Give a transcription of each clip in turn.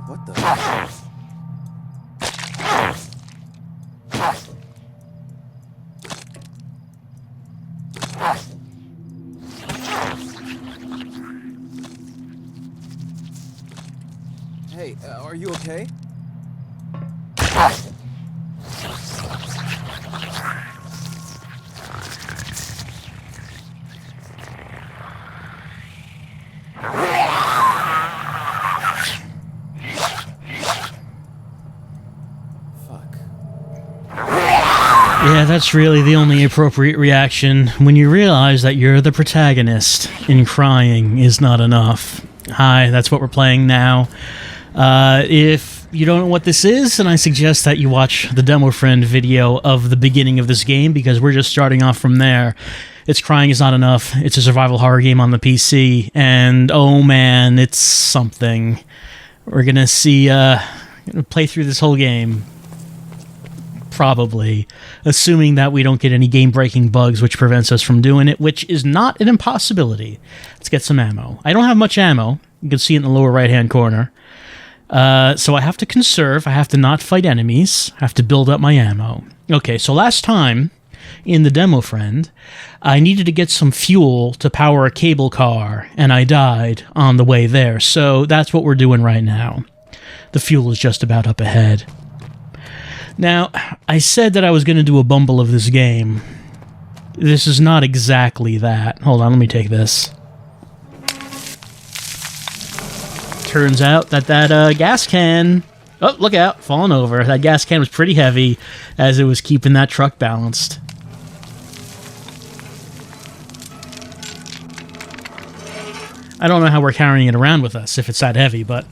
What the? Hey, are you okay? Yeah, that's really the only appropriate reaction when you realize that you're the protagonist and crying is not enough. Hi, that's what we're playing now. If you don't know what this is, then I suggest that you watch the demo friend video of the beginning of this game because we're just starting off from there. It's Crying is Not Enough. It's a survival horror game on the PC, and oh man, it's something. We're gonna see, gonna play through this whole game. Probably, assuming that we don't get any game-breaking bugs which prevents us from doing it, which is not an impossibility. Let's get some ammo. I don't have much ammo. You can see it in the lower right-hand corner. So I have to conserve. I have to not fight enemies. I have to build up my ammo. Okay, so last time, in the demo friend, I needed to get some fuel to power a cable car, and I died on the way there. So that's what we're doing right now. The fuel is just about up ahead. Now, I said that I was going to do a bumble of this game. This is not exactly that. Hold on, let me take this. Turns out that gas can... Oh, look out, falling over. That gas can was pretty heavy as it was keeping that truck balanced. I don't know how we're carrying it around with us if it's that heavy, but...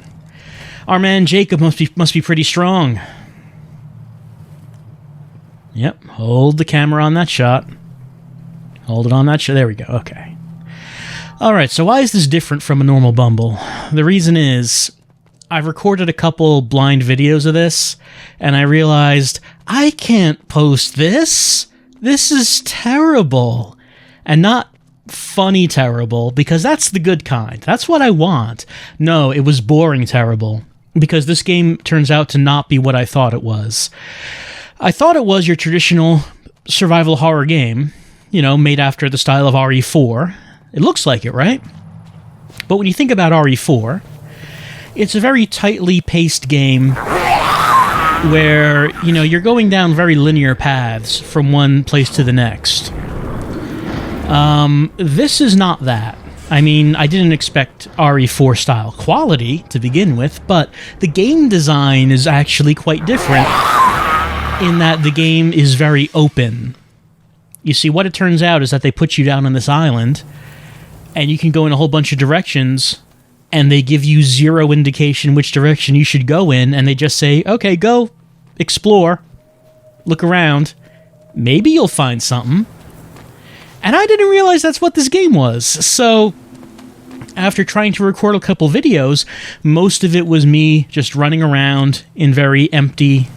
Our man Jacob must be pretty strong. Yep, hold the camera on that shot. Hold it on that shot. There we go, okay. Alright, so why is this different from a normal bumble? The reason is, I've recorded a couple blind videos of this, and I realized, I can't post this! This is terrible! And not funny terrible, because that's the good kind. That's what I want. No, it was boring terrible, because this game turns out to not be what I thought it was. I thought it was your traditional survival horror game, you know, made after the style of RE4. It looks like it, right? But when you think about RE4, it's a very tightly paced game where, you know, you're going down very linear paths from one place to the next. This is not that. I mean, I didn't expect RE4 style quality to begin with, but the game design is actually quite different. In that the game is very open. You see, what it turns out is that they put you down on this island, and you can go in a whole bunch of directions, and they give you zero indication which direction you should go in, and they just say, okay, go, explore, look around, maybe you'll find something. And I didn't realize that's what this game was. So, after trying to record a couple videos, most of it was me just running around in very empty,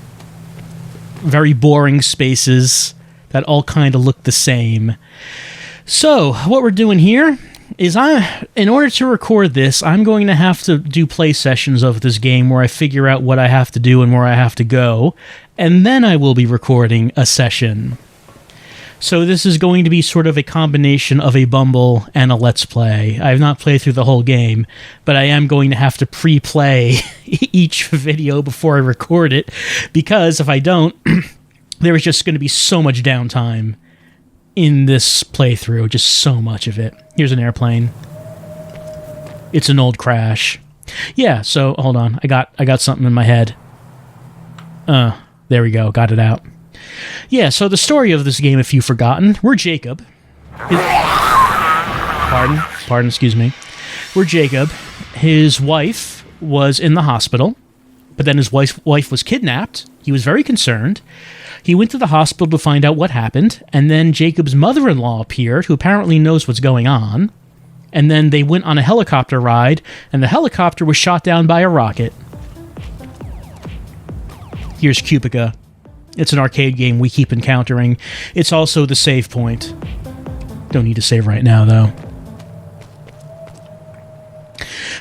very boring spaces that all kind of look the same. So, what we're doing here is in order to record this, I'm going to have to do play sessions of this game where I figure out what I have to do and where I have to go, and then I will be recording a session. So this is going to be sort of a combination of a bumble and a let's play. I have not played through the whole game, but I am going to have to pre-play each video before I record it, because if I don't, there is just going to be so much downtime in this playthrough, just so much of it. Here's an airplane. It's an old crash. Yeah, so hold on. I got something in my head. There we go. Got it out. Yeah, so the story of this game, if you've forgotten, we're Jacob. Pardon, excuse me. We're Jacob. His wife was in the hospital, but then his wife was kidnapped. He was very concerned. He went to the hospital to find out what happened, and then Jacob's mother-in-law appeared, who apparently knows what's going on, and then they went on a helicopter ride, and the helicopter was shot down by a rocket. Here's Cupica. It's an arcade game we keep encountering. It's also the save point. Don't need to save right now, though.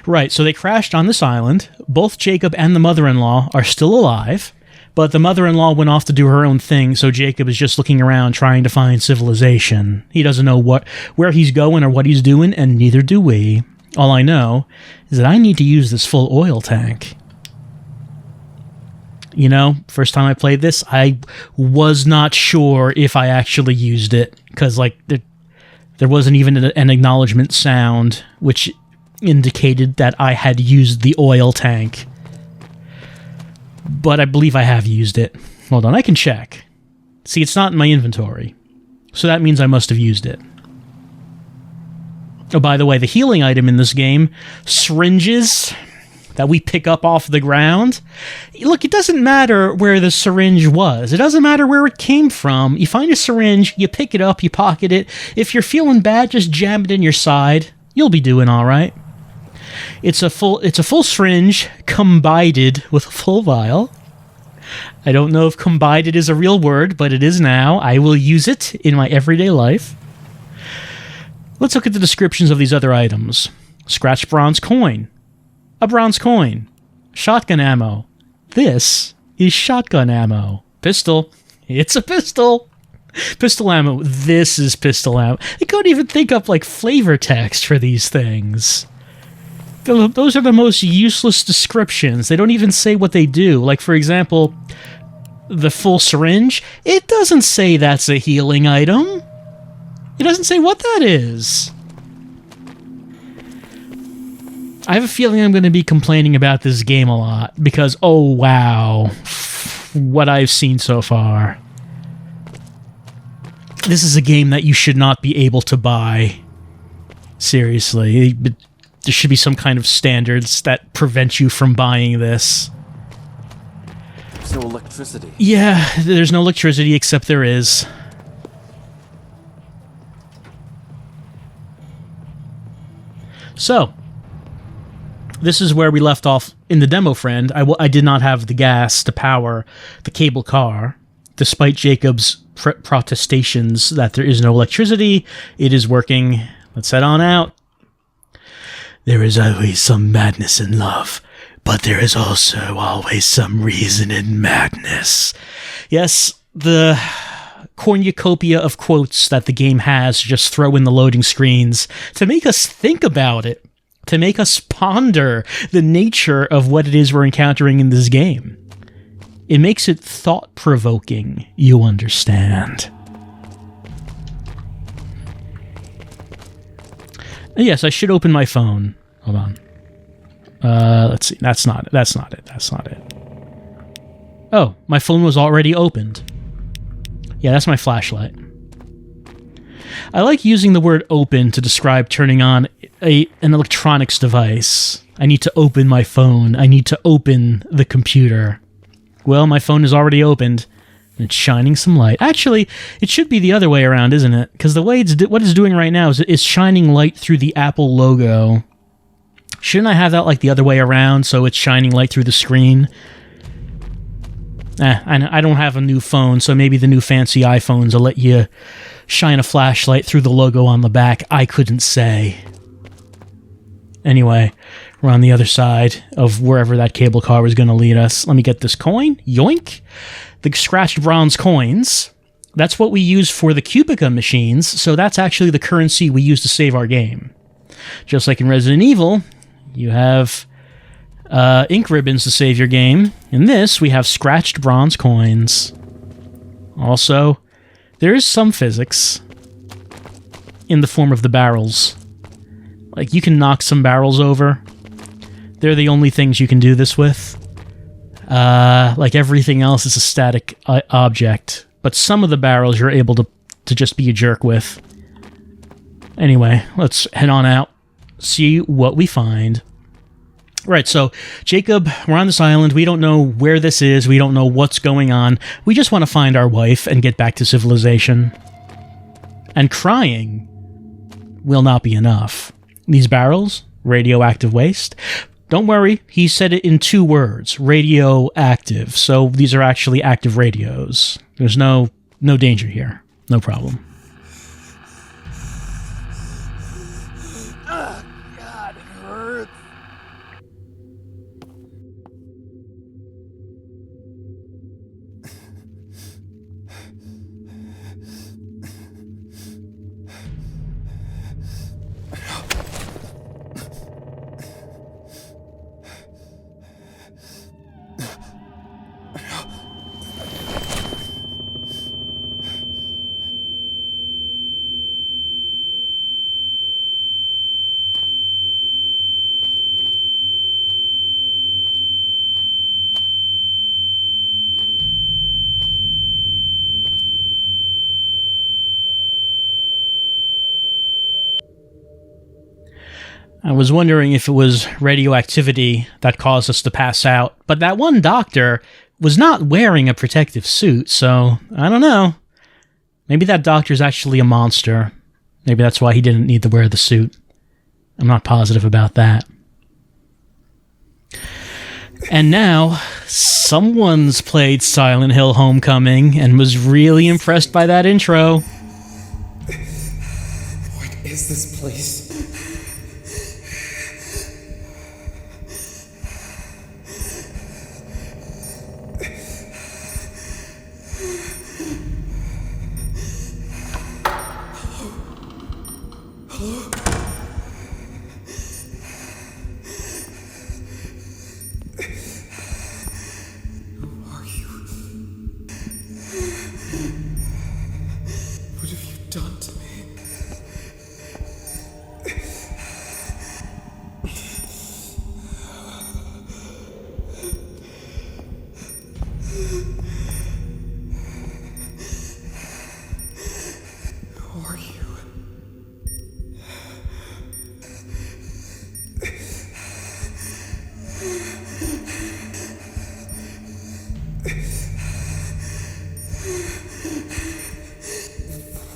Right, so they crashed on this island. Both Jacob and the mother-in-law are still alive, but the mother-in-law went off to do her own thing, so Jacob is just looking around trying to find civilization. He doesn't know where he's going or what he's doing, and neither do we. All I know is that I need to use this full oil tank. You know, first time I played this, I was not sure if I actually used it, because, like, there wasn't even an acknowledgement sound, which indicated that I had used the oil tank. But I believe I have used it. Hold on, I can check. See, it's not in my inventory, so that means I must have used it. Oh, by the way, the healing item in this game, syringes that we pick up off the ground. Look, it doesn't matter where the syringe was. It doesn't matter where it came from. You find a syringe, you pick it up, you pocket it. If you're feeling bad, just jam it in your side. You'll be doing all right. It's a full syringe combined with a full vial. I don't know if combined is a real word, but it is now. I will use it in my everyday life. Let's look at the descriptions of these other items. Scratched bronze coin. A bronze coin. Shotgun ammo. This is shotgun ammo. Pistol. It's a pistol. Pistol ammo. This is pistol ammo. They couldn't even think up, like, flavor text for these things. Those are the most useless descriptions. They don't even say what they do. Like, for example, the full syringe. It doesn't say that's a healing item. It doesn't say what that is. I have a feeling I'm going to be complaining about this game a lot, because, oh wow, what I've seen so far. This is a game that you should not be able to buy. Seriously. There should be some kind of standards that prevent you from buying this. There's no electricity. Yeah, there's no electricity, except there is. So, this is where we left off in the demo, friend. I did not have the gas to power the cable car, despite Jacob's protestations that there is no electricity. It is working. Let's head on out. There is always some madness in love, but there is also always some reason in madness. Yes, the cornucopia of quotes that the game has to just throw in the loading screens to make us think about it, to make us ponder the nature of what it is we're encountering in this game. It makes it thought-provoking, you understand. Yes, I should open my phone. Hold on. Let's see. That's not it. Oh, my phone was already opened. Yeah, that's my flashlight. I like using the word open to describe turning on an electronics device. I need to open my phone. I need to open the computer. Well, my phone is already opened. It's shining some light. Actually, it should be the other way around, isn't it? Because the way what it's doing right now is it's shining light through the Apple logo. Shouldn't I have that like the other way around, so it's shining light through the screen? I don't have a new phone, so maybe the new fancy iPhones will let you shine a flashlight through the logo on the back. I couldn't say. Anyway, we're on the other side of wherever that cable car was going to lead us. Let me get this coin. Yoink. The scratched bronze coins. That's what we use for the Cubica machines, so that's actually the currency we use to save our game. Just like in Resident Evil, you have ink ribbons to save your game. In this, we have scratched bronze coins. Also, there is some physics in the form of the barrels. Like, you can knock some barrels over. They're the only things you can do this with. Like everything else is a static object. But some of the barrels you're able to just be a jerk with. Anyway, let's head on out. See what we find. Right, so, Jacob, we're on this island. We don't know where this is. We don't know what's going on. We just want to find our wife and get back to civilization. And crying will not be enough. These barrels, radioactive waste. Don't worry, he said it in 2 words, radioactive. So these are actually active radios. There's no danger here. No problem. God, it hurts. I was wondering if it was radioactivity that caused us to pass out, but that one doctor was not wearing a protective suit, so I don't know. Maybe that doctor's actually a monster. Maybe that's why he didn't need to wear the suit. I'm not positive about that. And now, someone's played Silent Hill Homecoming and was really impressed by that intro. What is this place? What have you done to me? Who are you?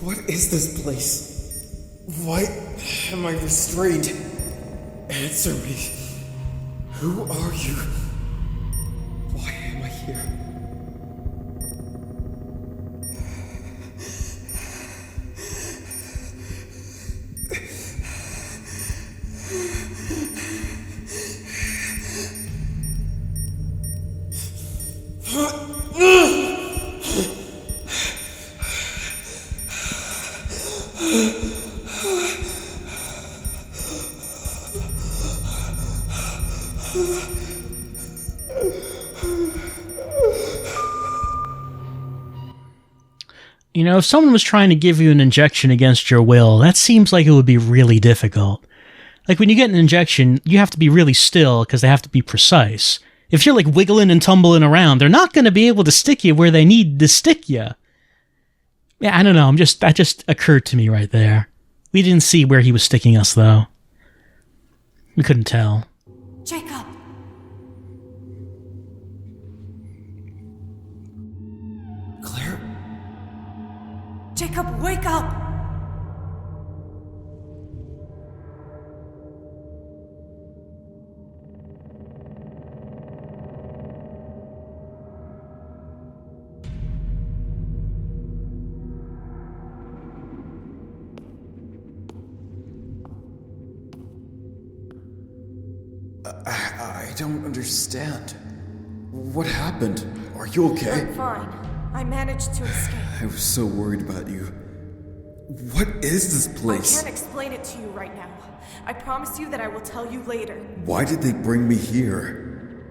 What is this place? Why am I restrained? Answer me. Who are you? Why am I here? You know, if someone was trying to give you an injection against your will, that seems like it would be really difficult. Like, when you get an injection, you have to be really still because they have to be precise. If you're, like, wiggling and tumbling around, they're not going to be able to stick you where they need to stick you. Yeah, I don't know. That just occurred to me right there. We didn't see where he was sticking us, though. We couldn't tell. Jacob! Claire? Jacob, wake up! I don't understand. What happened? Are you okay? I'm fine. I managed to escape. I was so worried about you. What is this I place? can't explain it to you right now. I promise you that I will tell you later. Why did they bring me here?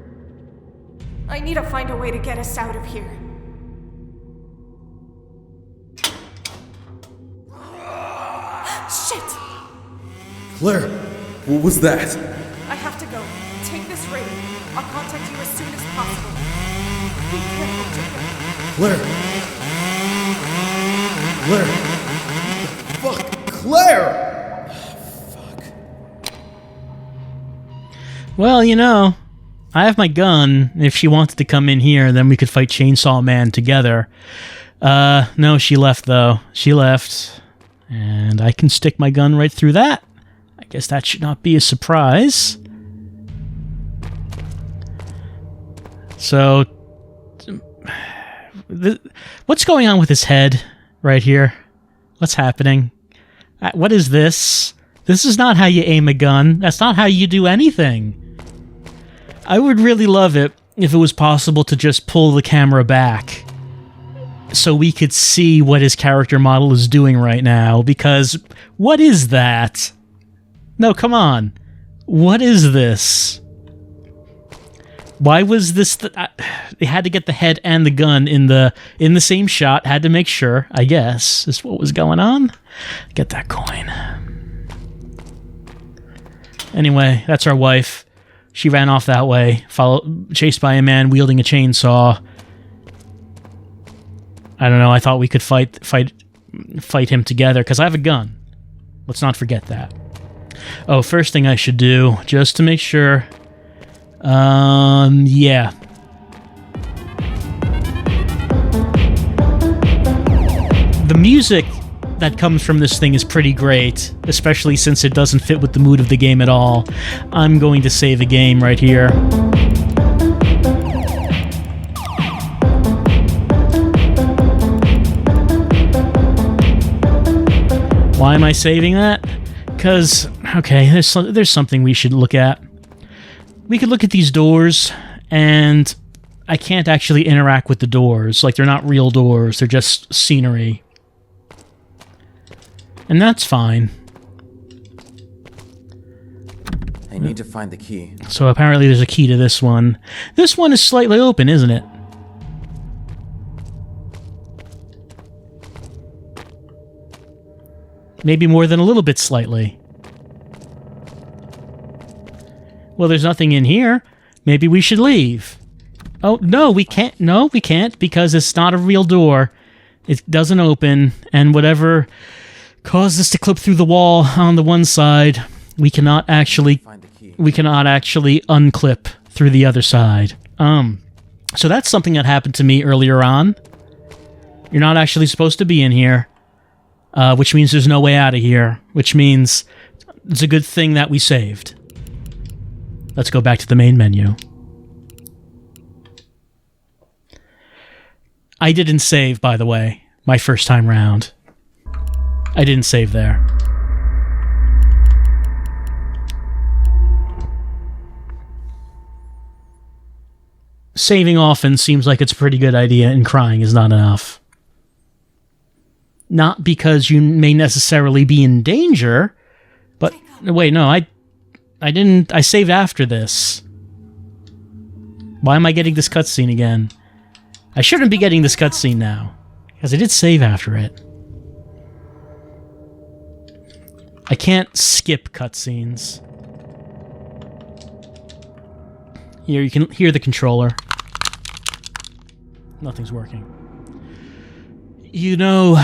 I need to find a way to get us out of here. Shit! Claire, what was that? I have to go. Take this radio. I'll contact you as soon as possible. Be careful, Jacob. Claire! Claire! Fuck! Claire! Fuck. Well, you know, I have my gun. If she wanted to come in here, then we could fight Chainsaw Man together. No, she left, though. She left. And I can stick my gun right through that. I guess that should not be a surprise. So, what's going on with his head right here? What's happening? What is this? This is not how you aim a gun. That's not how you do anything. I would really love it if it was possible to just pull the camera back so we could see what his character model is doing right now, because what is that? No, come on. What is this? Why was this... they had to get the head and the gun in the same shot. Had to make sure, I guess, is what was going on. Get that coin. Anyway, that's our wife. She ran off that way, chased by a man wielding a chainsaw. I don't know, I thought we could fight him together, because I have a gun. Let's not forget that. Oh, first thing I should do, just to make sure. Yeah. The music that comes from this thing is pretty great, especially since it doesn't fit with the mood of the game at all. I'm going to save a game right here. Why am I saving that? Because, okay, there's something we should look at. We could look at these doors, and I can't actually interact with the doors. Like, they're not real doors, they're just scenery. And that's fine. I need to find the key. So apparently there's a key to this one. This one is slightly open, isn't it? Maybe more than a little bit slightly. Well, there's nothing in here. Maybe we should leave. Oh, no, we can't. No, we can't, because it's not a real door. It doesn't open, and whatever caused us to clip through the wall on the one side, we cannot actually unclip through the other side. So that's something that happened to me earlier on. You're not actually supposed to be in here. Which means there's no way out of here. Which means it's a good thing that we saved. Let's go back to the main menu. I didn't save, by the way, my first time round. I didn't save there. Saving often seems like it's a pretty good idea, and crying is not enough. Not because you may necessarily be in danger, but... Wait, no, I didn't... I saved after this. Why am I getting this cutscene again? I shouldn't be getting this cutscene now, because I did save after it. I can't skip cutscenes. Here, you can hear the controller. Nothing's working. You know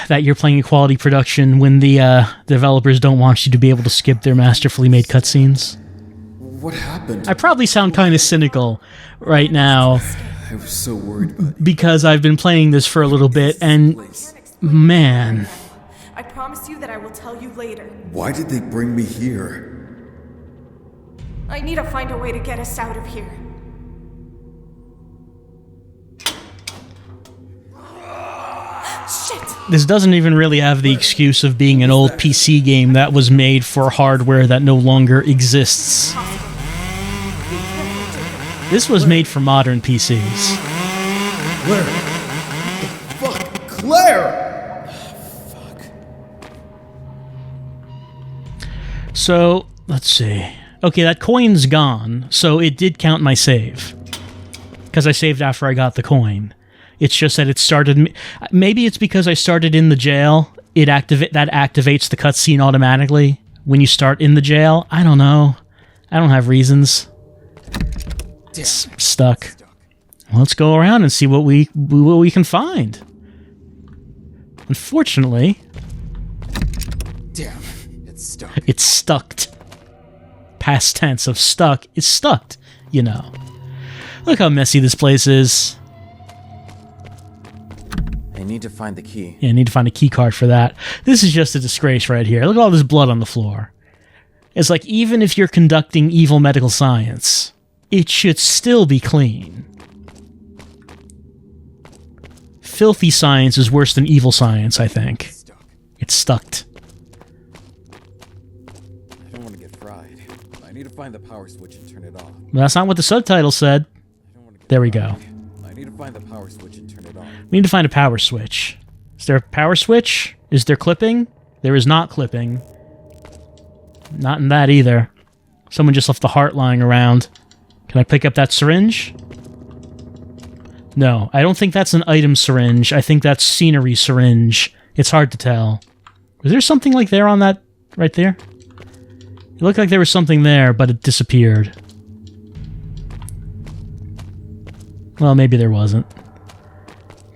that you're playing a quality production when the developers don't want you to be able to skip their masterfully made cutscenes. What happened? I probably sound kind of cynical right now I was so worried, buddy. because I've been playing this for a little bit, and man, I promise you that I will tell you later. Why did they bring me here? I need to find a way to get us out of here. Shit! this doesn't even really have the excuse of being an old PC game that was made for hardware that no longer exists. This was made for modern PCs. Claire! What the fuck? Claire! Fuck. So, let's see. Okay, that coin's gone, so it did count my save. Because I saved after I got the coin. It's just that it started... Maybe it's because I started in the jail. That activates the cutscene automatically when you start in the jail. I don't know. I don't have reasons. It's stuck. Let's go around and see what we can find. Unfortunately... Damn, it's stuck. It's stucked. Past tense of stuck is stucked, you know. Look how messy this place is. I need to find the key. Yeah, I need to find a key card for that. This is just a disgrace right here. Look at all this blood on the floor. It's like, even if you're conducting evil medical science, it should still be clean. Filthy science is worse than evil science, I think. It's stuck. I don't want to get fried. I need to find the power switch and turn it off. Well, that's not what the subtitle said. There we go. I need to find the power switch and turn it off. We need to find a power switch. Is there a power switch? Is there clipping? There is not clipping. Not in that either. Someone just left the heart lying around. Can I pick up that syringe? No, I don't think that's an item syringe. I think that's scenery syringe. It's hard to tell. Was there something like there on that right there? It looked like there was something there, but it disappeared. Well, maybe there wasn't.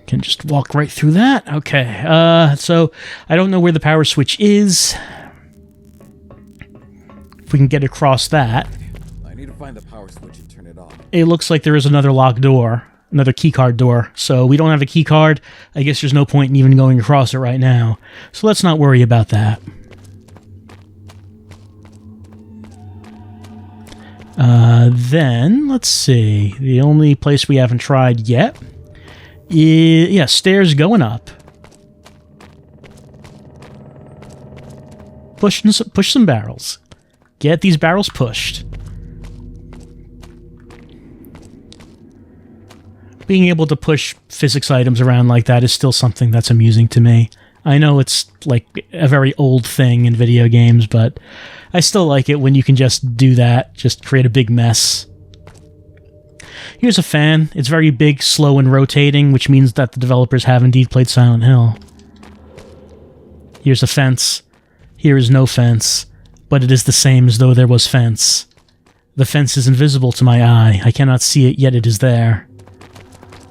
Can just walk right through that. Okay, so I don't know where the power switch is. if we can get across that. I need to find the power switch and turn it on. It looks like there is another locked door, another keycard door. So we don't have a keycard. I guess there's no point in even going across it right now. So let's not worry about that. Then, let's see. The only place we haven't tried yet is, yeah, stairs going up. Push some barrels. Get these barrels pushed. Being able to push physics items around like that is still something that's amusing to me. I know it's like a very old thing in video games, but I still like it when you can just do that, just create a big mess. Here's a fan. It's very big, slow, and rotating, which means that the developers have indeed played Silent Hill. Here's a fence. Here is no fence, but it is the same as though there was fence. The fence is invisible to my eye. I cannot see it, yet it is there.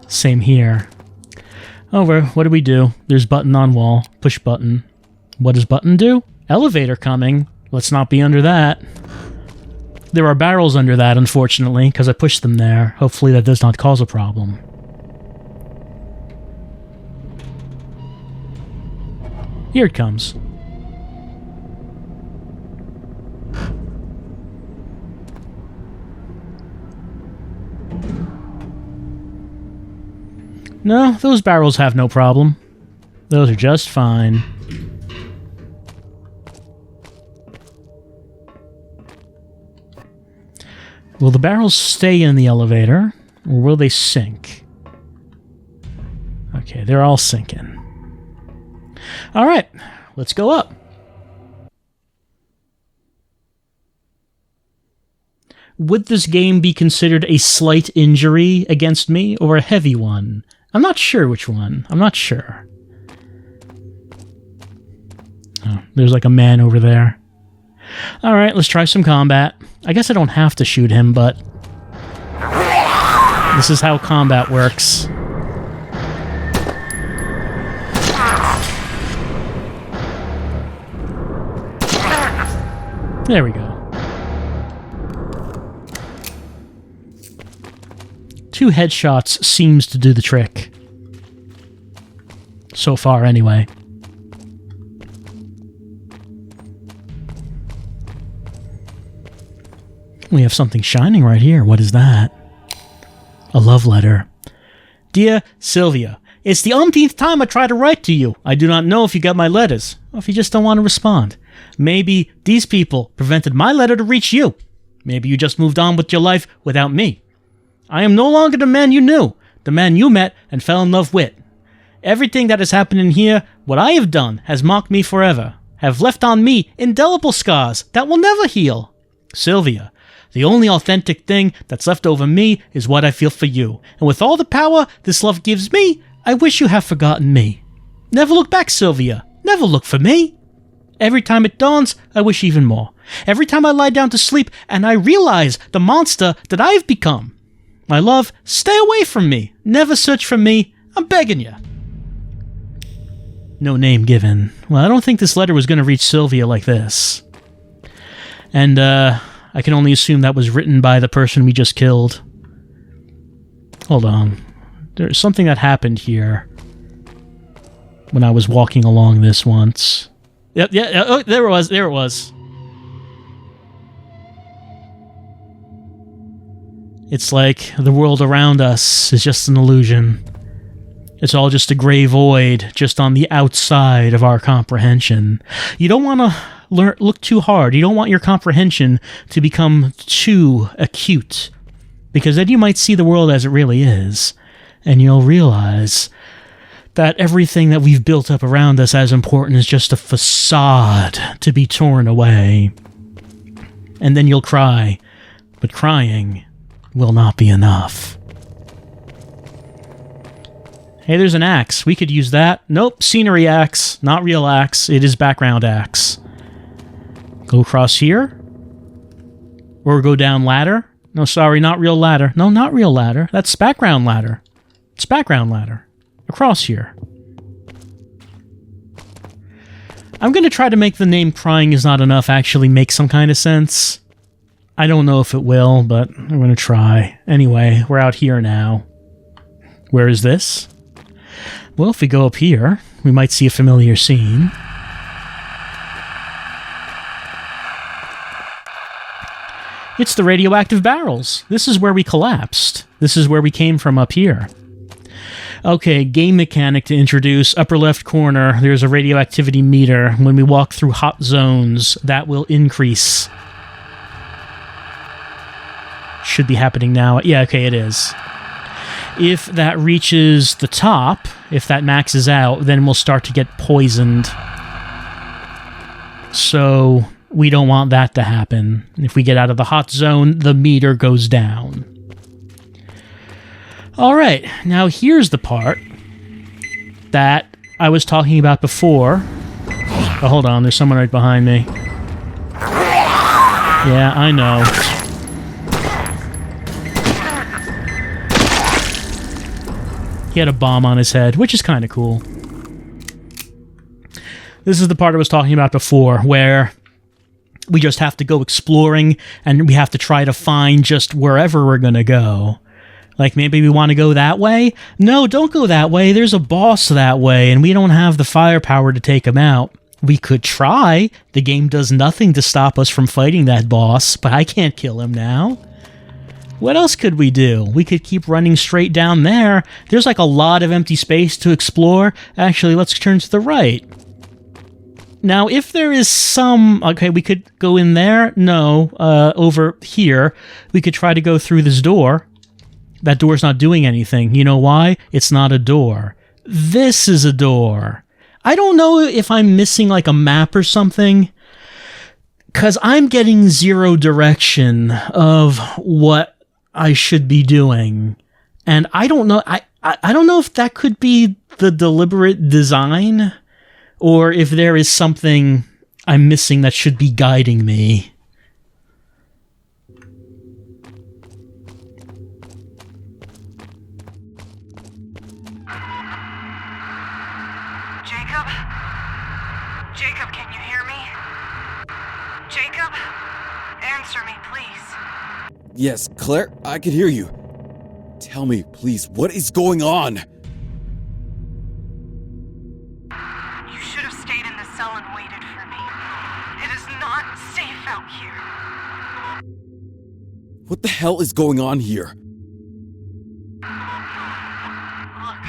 Same here. Over. What do we do? There's button on wall. Push button. What does button do? Elevator coming. Let's not be under that. There are barrels under that, unfortunately, because I pushed them there. Hopefully that does not cause a problem. Here it comes. No, those barrels have no problem. Those are just fine. Will the barrels stay in the elevator, or will they sink? Okay, they're all sinking. Alright, let's go up. Would this game be considered a slight injury against me, or a heavy one? I'm not sure which one. I'm not sure. Oh, there's like a man over there. Alright, let's try some combat. I guess I don't have to shoot him, but this is how combat works. There we go. 2 headshots seems to do the trick. So far, anyway. We have something shining right here. What is that? A love letter. Dear Sylvia, it's the umpteenth time I try to write to you. I do not know if you got my letters, or if you just don't want to respond. Maybe these people prevented my letter to reach you. Maybe you just moved on with your life without me. I am no longer the man you knew, the man you met and fell in love with. Everything that has happened in here, what I have done, has marked me forever, have left on me indelible scars that will never heal. Sylvia, the only authentic thing that's left over me is what I feel for you, and with all the power this love gives me, I wish you have forgotten me. Never look back, Sylvia. Never look for me. Every time it dawns, I wish even more. Every time I lie down to sleep and I realize the monster that I've become. My love, stay away from me. Never search for me. I'm begging you. No name given. Well, I don't think this letter was going to reach Sylvia like this. And, I can only assume that was written by the person we just killed. Hold on. There's something that happened here when I was walking along this once. Yep, yeah, oh, there it was. It's like the world around us is just an illusion. It's all just a gray void, just on the outside of our comprehension. You don't want to look too hard. You don't want your comprehension to become too acute, because then you might see the world as it really is, and you'll realize that everything that we've built up around us as important is just a facade to be torn away. And then you'll cry, but crying will not be enough. Hey, there's an axe. We could use that. Nope, scenery axe. Not real axe. It is background axe. Go across here. Or go down ladder. No, sorry, not real ladder. No, not real ladder. That's background ladder. It's background ladder. Across here. I'm going to try to make the name Crying Is Not Enough actually make some kind of sense. I don't know if it will, but I'm going to try. Anyway, we're out here now. Where is this? Well, if we go up here, we might see a familiar scene. It's the radioactive barrels. This is where we collapsed. This is where we came from up here. Okay, game mechanic to introduce. Upper left corner, there's a radioactivity meter. When we walk through hot zones, that will increase. Should be happening now. Yeah, okay, it is. If that reaches the top, if that maxes out, then we'll start to get poisoned. So we don't want that to happen. If we get out of the hot zone, the meter goes down. Alright, now here's the part that I was talking about before. Oh, hold on, there's someone right behind me. Yeah, I know. He had a bomb on his head, which is kind of cool. This is the part I was talking about before, where we just have to go exploring, and we have to try to find just wherever we're going to go. Like, maybe we want to go that way? No, don't go that way. There's a boss that way, and we don't have the firepower to take him out. We could try. The game does nothing to stop us from fighting that boss, but I can't kill him now. What else could we do? We could keep running straight down there. There's like a lot of empty space to explore. Actually, let's turn to the right. Now, if there is some... Okay, we could go in there. No, over here. We could try to go through this door. That door's not doing anything. You know why? It's not a door. This is a door. I don't know if I'm missing like a map or something, because I'm getting zero direction of what I should be doing. And I don't know, I don't know if that could be the deliberate design, or if there is something I'm missing that should be guiding me. Jacob, can you hear me? Jacob? Answer me, please. Yes, Claire, I can hear you. Tell me, please, what is going on? You should have stayed in the cell and waited for me. It is not safe out here. What the hell is going on here? Look,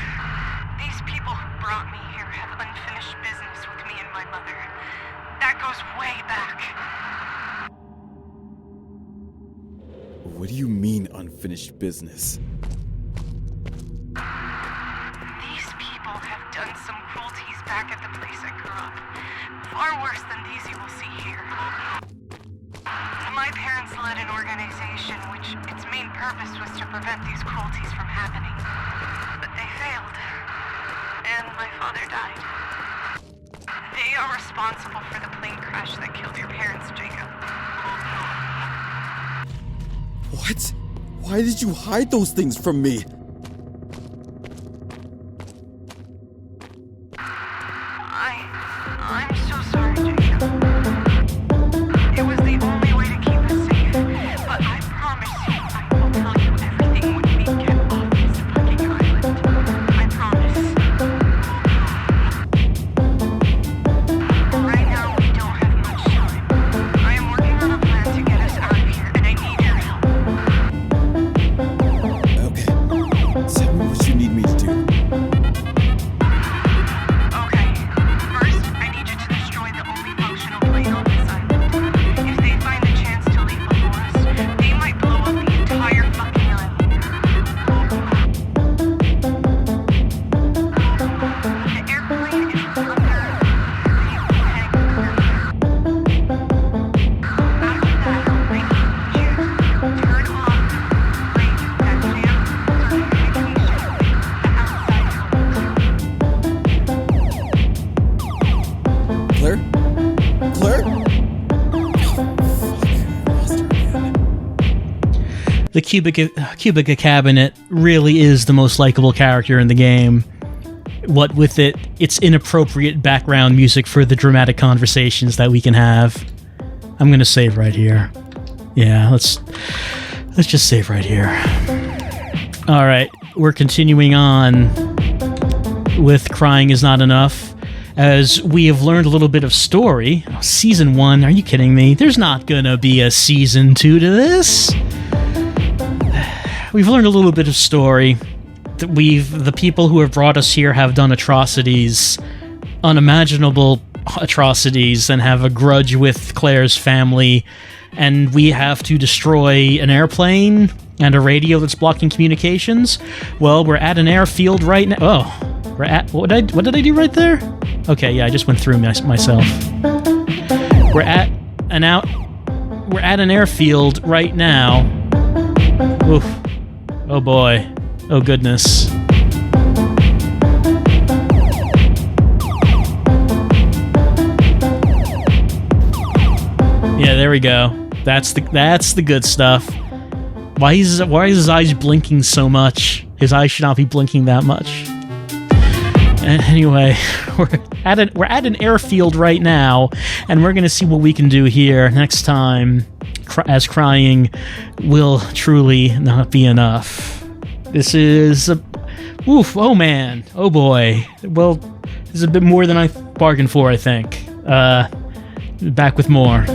these people who brought me here have unfinished business with me and my mother. That goes way back. What do you mean, unfinished business? These people have done some cruelties back at the place I grew up. Far worse than these you will see here. My parents led an organization which its main purpose was to prevent these cruelties from happening. But they failed. And my father died. They are responsible for the plane crash that killed your parents, Jacob. What? Why did you hide those things from me? I'm so sorry, Jacob. It was the only way to keep us safe. But I promise you, I will tell you everything when we get off this fucking island. I promise. Right now, we don't have much time. I am working on a plan to get us out of here, and I need your help. Okay, tell me what you need me to do. Okay, first, I need you to destroy the only functional plane on this island. If they find the chance to leave before us, they might blow up the entire fucking island. The airplane is under the hangar. After that, I need you to turn off radio and jam communication with the outside world. Claire? Claire? The Cubica cabinet really is the most likable character in the game. what with it, it's inappropriate background music for the dramatic conversations that we can have. I'm gonna save right here. Yeah, let's just save right here. All right, we're continuing on with Crying Is Not Enough, as we have learned a little bit of story. Oh, season 1, are you kidding me? There's not gonna be a season 2 to this. We've learned a little bit of story. The people who have brought us here have done atrocities, unimaginable atrocities, and have a grudge with Claire's family, and we have to destroy an airplane and a radio that's blocking communications. Well, we're at an airfield right now. Oh, we're at what did I do right there? Okay, yeah, I just went through myself. We're at an airfield right now. Oof. Oh boy. Oh goodness. Yeah, there we go. That's the good stuff. Why is his eyes blinking so much? His eyes should not be blinking that much. Anyway, we're at an airfield right now, and we're gonna see what we can do here next time, as crying will truly not be enough. This is oof, oh man, oh boy. Well, this is a bit more than I bargained for, I think. Back with more.